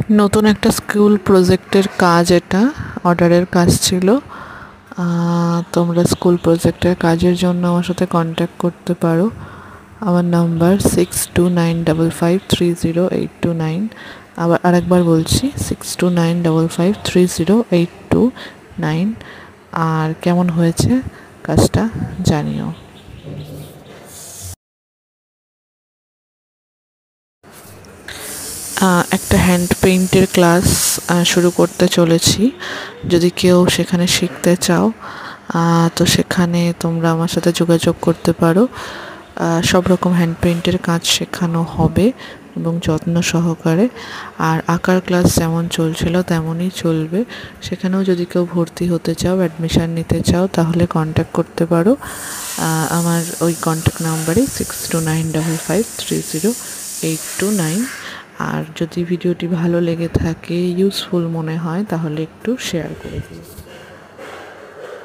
নতুন একটা স্কুল প্রজেক্টের কাজ, এটা অর্ডারের কাজ ছিল। তোমরা স্কুল প্রজেক্টের কাজের জন্য আমার সাথে কন্ট্যাক্ট করতে পারো। আমার নাম্বার 6295530829। আবার আরেকবার বলছি, 6295530829। আর কেমন হয়েছে কাজটা জানিও। একটা হ্যান্ড পেইন্টের ক্লাস শুরু করতে চলেছি। যদি কেউ সেখানে শিখতে চাও তো সেখানে তোমরা আমার সাথে যোগাযোগ করতে পারো। সব রকম হ্যান্ড পেইন্টের কাজ শেখানো হবে এবং যত্ন সহকারে। আর আঁকার ক্লাস যেমন চলছিল তেমনই চলবে। সেখানেও যদি কেউ ভর্তি হতে চাও, অ্যাডমিশান নিতে চাও, তাহলে কন্ট্যাক্ট করতে পারো আমার ওই কন্ট্যাক্ট নাম্বারে 6295530829। আর যদি ভিডিওটি ভালো লেগে থাকে, ইউজফুল মনে হয়, তাহলে একটু শেয়ার করে দিও।